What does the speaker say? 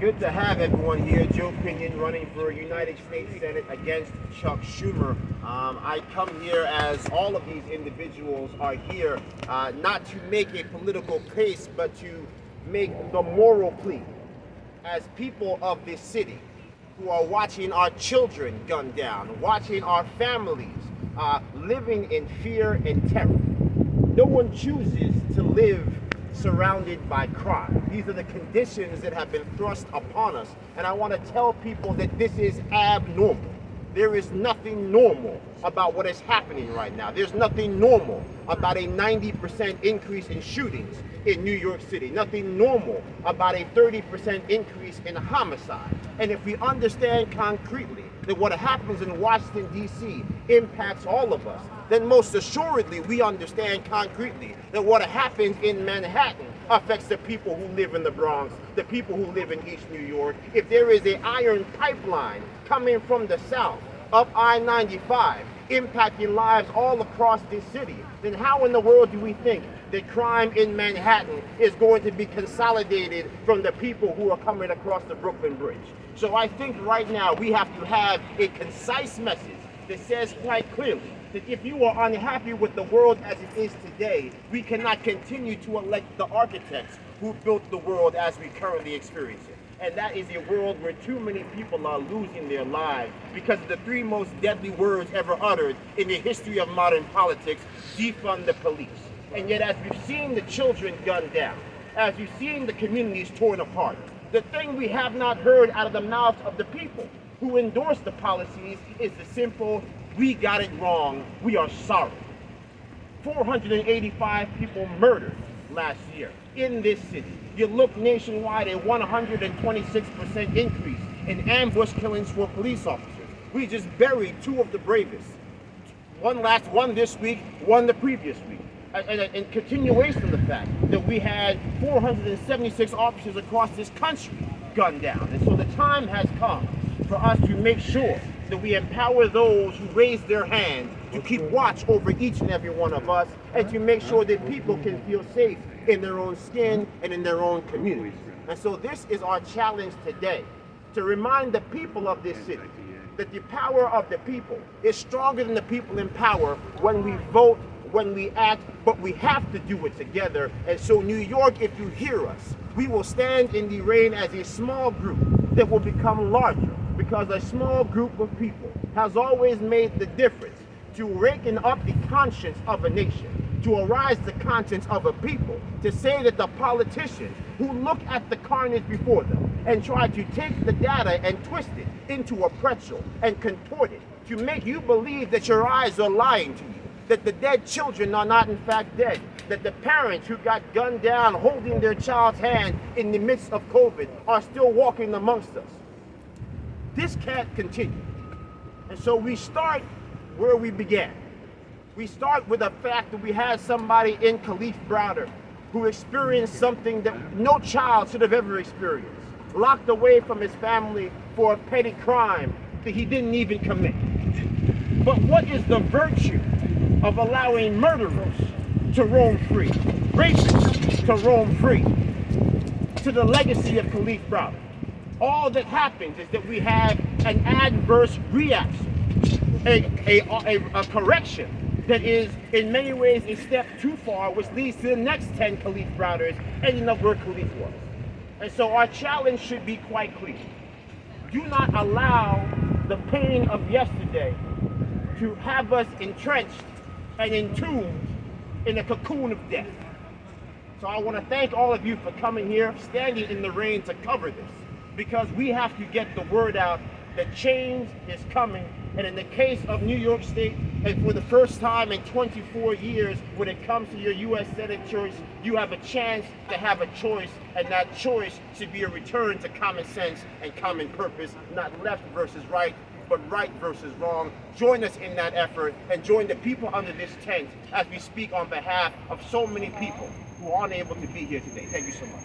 Good to have everyone here. Joe Pinion running for United States Senate against Chuck Schumer. I come here as all of these individuals are here, not to make a political case, but to make the moral plea. As people of this city who are watching our children gunned down, watching our families living in fear and terror. No one chooses to live surrounded by crime. These are the conditions that have been thrust upon us. And I want to tell people that this is abnormal. There is nothing normal about what is happening right now. There's nothing normal about a 90% increase in shootings in New York City. Nothing normal about a 30% increase in homicide. And if we understand concretely that what happens in Washington, D.C. impacts all of us, then most assuredly we understand concretely that what happens in Manhattan affects the people who live in the Bronx, the people who live in East New York. If there is an iron pipeline coming from the south up I-95, impacting lives all across this city, then how in the world do we think that crime in Manhattan is going to be consolidated from the people who are coming across the Brooklyn Bridge? So I think right now we have to have a concise message that says quite clearly that if you are unhappy with the world as it is today, we cannot continue to elect the architects who built the world as we currently experience it. And that is a world where too many people are losing their lives because of the three most deadly words ever uttered in the history of modern politics: defund the police. And yet, as we've seen the children gunned down, as we've seen the communities torn apart, the thing we have not heard out of the mouths of the people who endorse the policies is the simple: we got it wrong, we are sorry. 485 people murdered last year in this city. You look nationwide, a 126% increase in ambush killings for police officers. We just buried two of the bravest. One this week, one the previous week. In continuation of the fact that we had 476 officers across this country gunned down. And so the time has come for us to make sure that we empower those who raise their hand to keep watch over each and every one of us, and to make sure that people can feel safe in their own skin and in their own communities. And so this is our challenge today, to remind the people of this city that the power of the people is stronger than the people in power when we vote, when we act, but we have to do it together. And so New York, if you hear us, we will stand in the rain as a small group that will become larger, because a small group of people has always made the difference to waken up the conscience of a nation, to arise the conscience of a people, to say that the politicians who look at the carnage before them and try to take the data and twist it into a pretzel and contort it to make you believe that your eyes are lying to you, that the dead children are not in fact dead, that the parents who got gunned down holding their child's hand in the midst of COVID are still walking amongst us. This can't continue. And so we start where we began. We start with the fact that we had somebody in Kalief Browder who experienced something that no child should have ever experienced, locked away from his family for a petty crime that he didn't even commit. But what is the virtue of allowing murderers to roam free, rapists to roam free, to the legacy of Kalief Browder? All that happens is that we have an adverse reaction, a correction that is in many ways a step too far, which leads to the next 10 Kalief Browders ending up where Kalief was. And so our challenge should be quite clear. Do not allow the pain of yesterday to have us entrenched and entombed in a cocoon of death. So I want to thank all of you for coming here, standing in the rain to cover this, because we have to get the word out that change is coming. And in the case of New York State, and for the first time in 24 years, when it comes to your U.S. Senate choice, you have a chance to have a choice, and that choice should be a return to common sense and common purpose, not left versus right, but right versus wrong. Join us in that effort, and join the people under this tent as we speak on behalf of so many people who aren't able to be here today. Thank you so much.